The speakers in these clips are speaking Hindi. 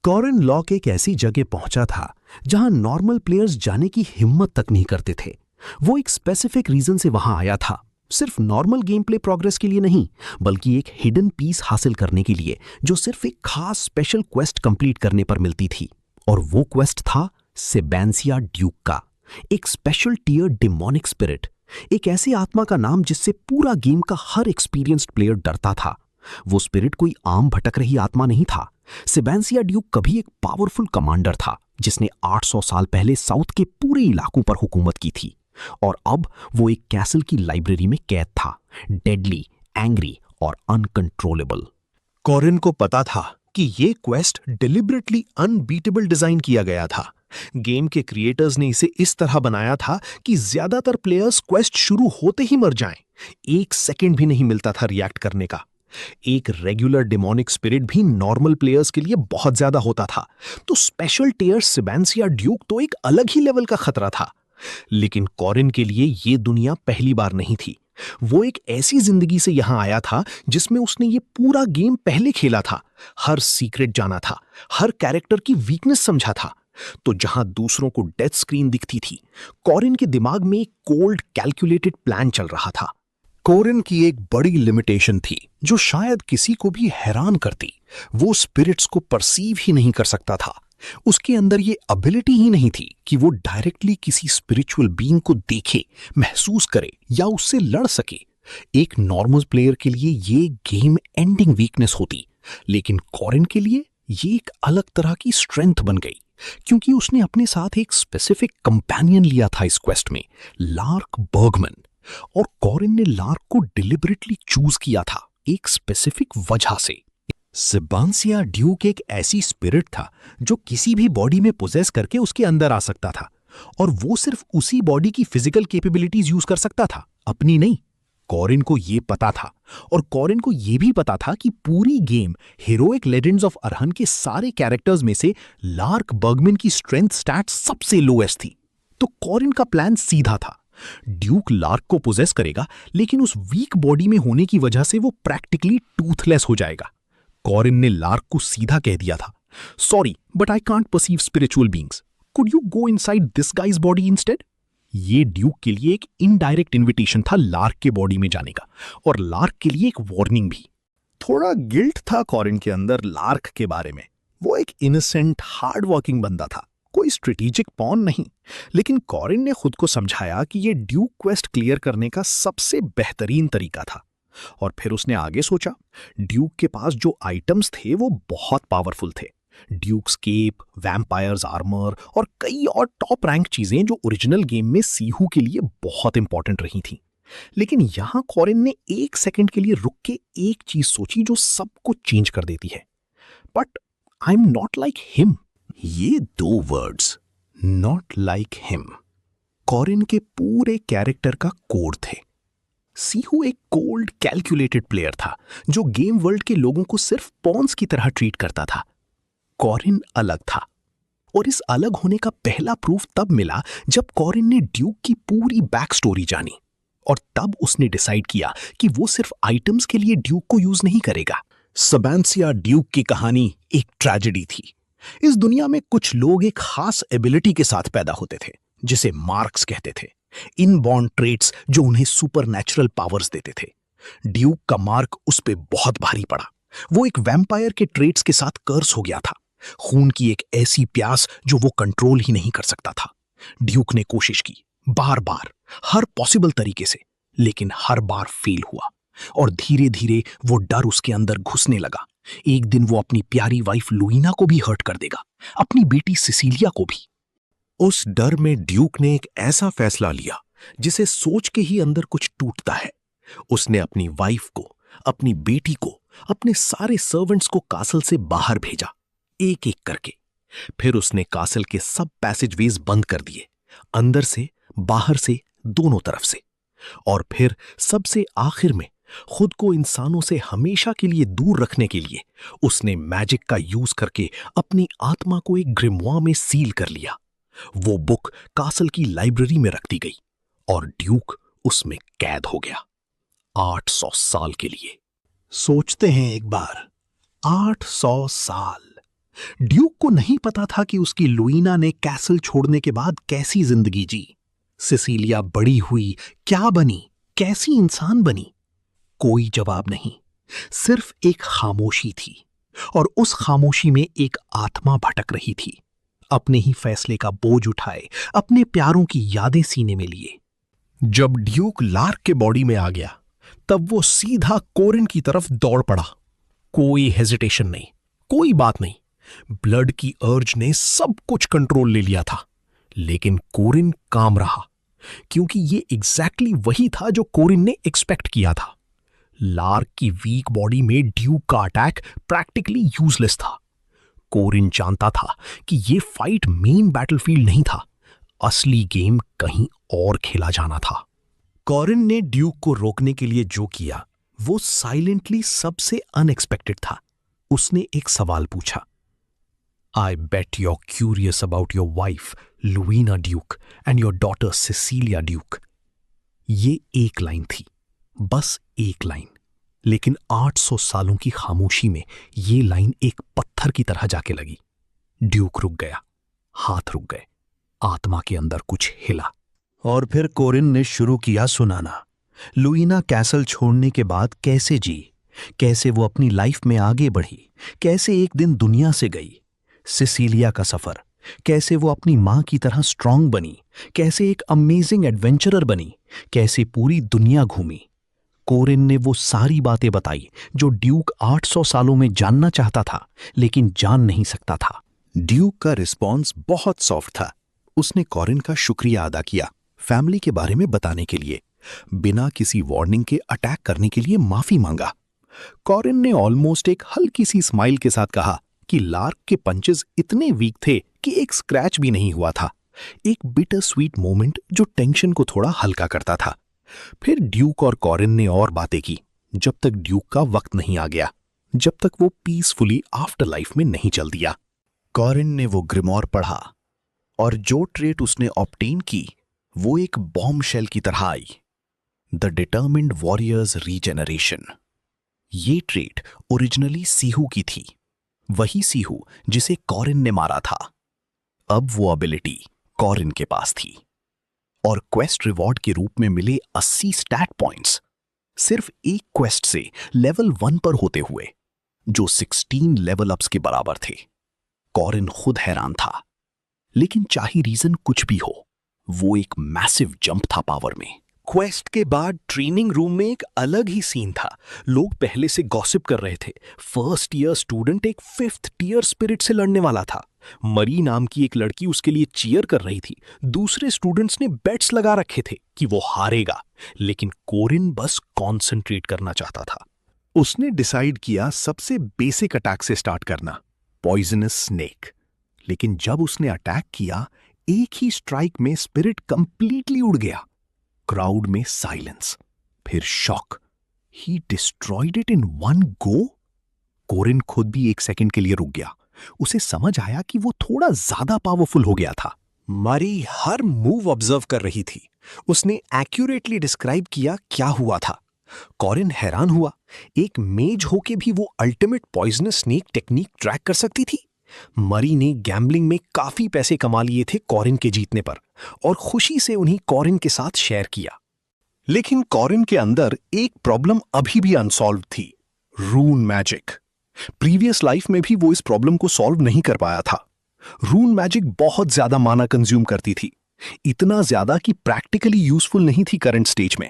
कॉरिन लॉक एक ऐसी जगह पहुंचा था जहां नॉर्मल प्लेयर्स जाने की हिम्मत तक नहीं करते थे। वो एक स्पेसिफिक रीजन से वहां आया था, सिर्फ नॉर्मल गेम प्ले प्रोग्रेस के लिए नहीं, बल्कि एक हिडन पीस हासिल करने के लिए जो सिर्फ एक खास स्पेशल क्वेस्ट कंप्लीट करने पर मिलती थी। और वो क्वेस्ट था सेबेंसिया ड्यूक का, एक स्पेशल टियर डिमोनिक स्पिरिट, एक ऐसी आत्मा का नाम जिससे पूरा गेम का हर एक्सपीरियंस्ड प्लेयर डरता था। वो स्पिरिट कोई आम भटक रही आत्मा नहीं था। सेबेंसिया ड्यूक कभी एक पावरफुल कमांडर था जिसने 800 साल पहले साउथ के पूरे इलाकों पर हुकूमत की थी, और अब वो एक कैसल की लाइब्रेरी में कैद था, डेडली, एंग्री और अनकंट्रोलेबल। कॉरिन को पता था कि ये क्वेस्ट डिलिबरेटली अनबीटेबल डिजाइन किया गया था। गेम के क्रिएटर्स ने इसे इस तरह बनाया था कि ज्यादातर प्लेयर्स क्वेस्ट शुरू होते ही मर जाएं। 1 सेकंड भी नहीं मिलता था रिएक्ट करने का। एक रेगुलर डिमोनिक स्पिरिट भी नॉर्मल प्लेयर्स के लिए बहुत ज्यादा होता था, तो स्पेशल टियर सेबेंसिया ड्यूक तो एक अलग ही लेवल का खतरा था। लेकिन कॉरिन के लिए ये दुनिया पहली बार नहीं थी। वो एक ऐसी जिंदगी से यहां आया था जिसमें उसने ये पूरा गेम पहले खेला था, हर सीक्रेट जाना था, हर कैरेक्टर की वीकनेस समझा था। तो जहां दूसरों को डेथ स्क्रीन दिखती थी, कॉरिन के दिमाग में एक कोल्ड कैलकुलेटेड प्लान चल रहा था। कॉरिन की एक बड़ी लिमिटेशन थी जो शायद किसी को भी हैरान करती। वो स्पिरिट्स को परसीव ही नहीं कर सकता था। उसके अंदर ये एबिलिटी ही नहीं थी कि वो डायरेक्टली किसी स्पिरिचुअल बीइंग को देखे, महसूस करे या उससे लड़ सके। एक नॉर्मल प्लेयर के लिए ये गेम एंडिंग वीकनेस होती, लेकिन कॉरिन के लिए ये एक अलग तरह की स्ट्रेंथ बन गई, क्योंकि उसने अपने साथ एक स्पेसिफिक कंपेनियन लिया था इस क्वेस्ट में, लार्क बर्गमैन। और कॉरिन ने लार्क को डिलिबरेटली चूज किया था एक स्पेसिफिक वजह से। सेबेंसिया ड्यूक एक ऐसी स्पिरिट था जो किसी भी बॉडी में पोजेस करके उसके अंदर आ सकता था, और वो सिर्फ उसी बॉडी की फिजिकल कैपेबिलिटीज यूज कर सकता था, अपनी नहीं। कॉरिन को ये पता था, और कॉरिन को ये भी पता था कि पूरी game heroic legends of Arhan के सारे कैरेक्टर्स में से लार्क बर्गमैन की स्ट्रेंथ स्टैट सबसे लोएस्ट थी। तो कॉरिन का प्लान सीधा था, ड्यूक लार्क को पोजेस करेगा, लेकिन उस वीक बॉडी में होने की वजह से वो प्रैक्टिकली टूथलेस हो जाएगा। कॉरिन ने लार्क को सीधा कह दिया था, sorry but I can't perceive spiritual beings, could you go inside this guys body instead. ये ड्यूक के लिए एक इनडायरेक्ट इन्विटेशन था लार्क के बॉडी में जाने का, और लार्क के लिए एक वार्निंग भी। थोड़ा गिल्ट था कॉरिन के अंदर लार्क के बारे में। वो एक इनोसेंट हार्ड वर्किंग बंदा था, कोई स्ट्रेटेजिक पॉन नहीं। लेकिन कॉरिन ने खुद को समझाया कि ये ड्यूक क्वेस्ट क्लियर करने का सबसे बेहतरीन तरीका था। और फिर उसने आगे सोचा, ड्यूक के पास जो आइटम्स थे वो बहुत पावरफुल थे। ड्यूक्स केप, वैम्पायर्स आर्मर और कई और टॉप रैंक चीजें जो ओरिजिनल गेम में सीहू के लिए बहुत इंपॉर्टेंट रही थीं। लेकिन यहां कॉरिन ने 1 सेकंड के लिए रुक के एक चीज सोची जो सब कुछ चेंज कर देती है। But I am not like him. ये 2 वर्ड्स, नॉट लाइक हिम, कॉरिन के पूरे कैरेक्टर का कोड थे। सीहू एक कोल्ड कैलकुलेटेड प्लेयर था जो गेम वर्ल्ड के लोगों को सिर्फ पॉन्स की तरह ट्रीट करता था। कॉरिन अलग था, और इस अलग होने का पहला प्रूफ तब मिला जब कॉरिन ने ड्यूक की पूरी बैक स्टोरी जानी, और तब उसने डिसाइड किया कि वो सिर्फ आइटम्स के लिए ड्यूक को यूज नहीं करेगा। सेबेंसिया ड्यूक की कहानी एक ट्रेजेडी थी। इस दुनिया में कुछ लोग एक खास एबिलिटी के साथ पैदा होते थे जिसे मार्क्स कहते थे, इनबॉर्न ट्रेट्स जो उन्हें सुपरनैचुरल पावर्स देते थे। ड्यूक का मार्क उस पे बहुत भारी पड़ा। वो एक वैम्पायर के ट्रेट्स के साथ कर्स हो गया था, खून की एक ऐसी प्यास जो वो कंट्रोल ही नहीं कर सकता था। ड्यूक ने कोशिश की बार बार, हर पॉसिबल तरीके से, लेकिन हर बार फेल हुआ, और धीरे धीरे वो डर उसके अंदर घुसने लगा। एक दिन वो अपनी प्यारी वाइफ लुइना को भी हर्ट कर देगा, अपनी बेटी सिसिलिया को भी। उस डर में ड्यूक ने एक ऐसा फैसला लिया जिसे सोच के ही अंदर कुछ टूटता है। उसने अपनी वाइफ को, अपनी बेटी को, अपने सारे सर्वेंट्स को कासल से बाहर भेजा, एक एक करके। फिर उसने कासल के सब पैसेजवेज बंद कर दिए, अंदर से, बाहर से, दोनों तरफ से। और फिर सबसे आखिर में खुद को इंसानों से हमेशा के लिए दूर रखने के लिए उसने मैजिक का यूज करके अपनी आत्मा को एक ग्रिमवा में सील कर लिया। वो बुक कासल की लाइब्रेरी में रख दी गई, और ड्यूक उसमें कैद हो गया 800 साल के लिए। सोचते हैं एक बार, 800 साल। ड्यूक को नहीं पता था कि उसकी लुईना ने कैसल छोड़ने के बाद कैसी जिंदगी जी। सिसिलिया बड़ी हुई, क्या बनी, कैसी इंसान बनी? कोई जवाब नहीं, सिर्फ एक खामोशी थी, और उस खामोशी में एक आत्मा भटक रही थी, अपने ही फैसले का बोझ उठाए, अपने प्यारों की यादें सीने में लिए। जब ड्यूक लार्क के बॉडी में आ गया, तब वो सीधा कोरिन की तरफ दौड़ पड़ा। कोई हेजिटेशन नहीं, कोई बात नहीं। ब्लड की अर्ज ने सब कुछ कंट्रोल ले लिया था, लेकिन कोरिन काम रहा, क्योंकि ये एग्जैक्टली वही था जो कोरिन ने एक्सपेक्ट किया था। लार्क की वीक बॉडी में ड्यूक का अटैक प्रैक्टिकली यूजलेस था। कोरिन जानता था कि ये फाइट मेन बैटलफील्ड नहीं था, असली गेम कहीं और खेला जाना था। कोरिन ने ड्यूक को रोकने के लिए जो किया वो साइलेंटली सबसे अनएक्सपेक्टेड था। उसने एक सवाल पूछा, I bet you are curious about your wife Luina Duke and your daughter Cecilia Duke. ये एक लाइन थी, बस एक लाइन, लेकिन 800 सालों की खामोशी में ये लाइन एक पत्थर की तरह जाके लगी। ड्यूक रुक गया, हाथ रुक गए, आत्मा के अंदर कुछ हिला। और फिर कोरिन ने शुरू किया सुनाना, लुईना कैसल छोड़ने के बाद कैसे जी, कैसे वो अपनी लाइफ में आगे बढ़ी, कैसे एक दिन दुनिया से गई। सिसिलिया का सफर, कैसे वो अपनी मां की तरह स्ट्रांग बनी, कैसे एक अमेजिंग एडवेंचरर बनी, कैसे पूरी दुनिया घूमी। कोरिन ने वो सारी बातें बताई जो ड्यूक 800 सालों में जानना चाहता था, लेकिन जान नहीं सकता था। ड्यूक का रिस्पॉन्स बहुत सॉफ्ट था। उसने कोरिन का शुक्रिया अदा किया, फैमिली के बारे में बताने के लिए, बिना किसी वार्निंग के अटैक करने के लिए माफी मांगा। कोरिन ने ऑलमोस्ट एक हल्की सी स्माइल के साथ कहा कि लार्क के पंचेस इतने वीक थे कि एक स्क्रैच भी नहीं हुआ था। एक बिटर स्वीट मोमेंट जो टेंशन को थोड़ा हल्का करता था। फिर ड्यूक और कोरिन ने और बातें की, जब तक ड्यूक का वक्त नहीं आ गया, जब तक वो पीसफुली आफ्टर लाइफ में नहीं चल दिया। कोरिन ने वो ग्रिमोर पढ़ा, और जो ट्रेट उसने ऑब्टेन की वो एक बॉम्ब शेल की तरह आई, द डिटर्मिन्ड वॉरियर्स रीजेनरेशन। ये ट्रेट ओरिजिनली सीहू की थी, वही सीहू जिसे कोरिन ने मारा था। अब वो एबिलिटी कोरिन के पास थी, और क्वेस्ट रिवॉर्ड के रूप में मिले 80 स्टैट पॉइंट्स, सिर्फ एक क्वेस्ट से लेवल 1 पर होते हुए, जो 16 लेवल अप्स के बराबर थे। कोरिन खुद हैरान था, लेकिन चाहे रीजन कुछ भी हो, वो एक मैसिव जंप था पावर में। क्वेस्ट के बाद ट्रेनिंग रूम में एक अलग ही सीन था। लोग पहले से गॉसिप कर रहे थे। फर्स्ट ईयर स्टूडेंट एक 5th टियर स्पिरिट से लड़ने वाला था। मरी नाम की एक लड़की उसके लिए चीयर कर रही थी। दूसरे स्टूडेंट्स ने बेट्स लगा रखे थे कि वो हारेगा, लेकिन कोरिन बस कॉन्सेंट्रेट करना चाहता था। उसने डिसाइड किया सबसे बेसिक अटैक से स्टार्ट करना, पॉइजनस स्नेक। लेकिन जब उसने अटैक किया, एक ही स्ट्राइक में स्पिरिट कंप्लीटली उड़ गया। क्राउड में साइलेंस, फिर shock. He destroyed it in one go. Corin खुद भी एक सेकंड के लिए रुक गया। उसे समझ आया कि वो थोड़ा ज्यादा पावरफुल हो गया था। मरी हर मूव ऑब्जर्व कर रही थी। उसने एक्यूरेटली डिस्क्राइब किया क्या हुआ था। कोरिन हैरान हुआ, एक मेज होके भी वो ultimate poisonous snake technique track कर सकती थी। मरी ने गैम्बलिंग में काफी पैसे कमा लिए थे कोरिन के जीतने पर, और खुशी से उन्हें कोरिन के साथ शेयर किया। लेकिन कोरिन के अंदर एक प्रॉब्लम अभी भी अनसॉल्व थी, रून मैजिक। प्रीवियस लाइफ में भी वो इस प्रॉब्लम को सॉल्व नहीं कर पाया था। रून मैजिक बहुत ज्यादा माना कंज्यूम करती थी, इतना ज्यादा कि प्रैक्टिकली यूजफुल नहीं थी करंट स्टेज में।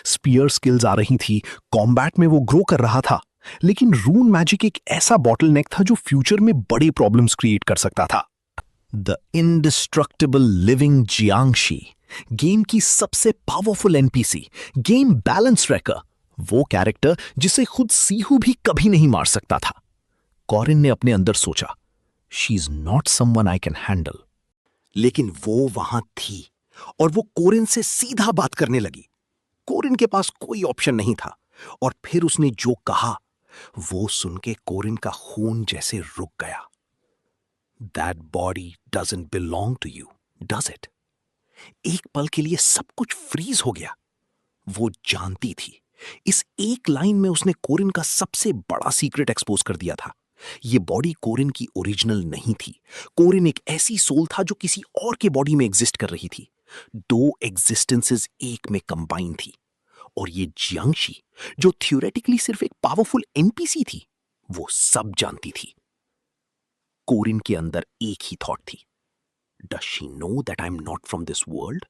स्पीयर स्किल्स आ रही थी, कॉम्बैट में वो ग्रो कर रहा था, लेकिन रून मैजिक एक ऐसा बॉटलनेक था जो फ्यूचर में बड़े प्रॉब्लम्स क्रिएट कर सकता था। द इंडिस्ट्रक्टिबल लिविंग जियांगशी, गेम की सबसे powerful NPC, game balance tracker, वो कैरेक्टर जिसे खुद सीहू भी कभी नहीं मार सकता था। कोरिन ने अपने अंदर सोचा, she is not someone I can handle. लेकिन वो वहां थी, और वो कोरिन से सीधा बात करने लगी। कोरिन के पास कोई ऑप्शन नहीं था, और फिर उसने जो कहा वो सुन के कोरिन का खून जैसे रुक गया। That body doesn't belong to you, does it? एक पल के लिए सब कुछ फ्रीज हो गया। वो जानती थी, इस एक लाइन में उसने कोरिन का सबसे बड़ा सीक्रेट एक्सपोज कर दिया था। ये बॉडी कोरिन की ओरिजिनल नहीं थी। कोरिन एक ऐसी सोल था जो किसी और के बॉडी में एग्जिस्ट कर रही थी। दो एग्जिस्टेंसेस एक में कंबाइन थी। और ये जियांगशी, जो थियोरेटिकली सिर्फ एक पावरफुल एनपीसी थी, वो सब जानती थी। कोरिन के अंदर एक ही थॉट थी, does she know that I am not from this world?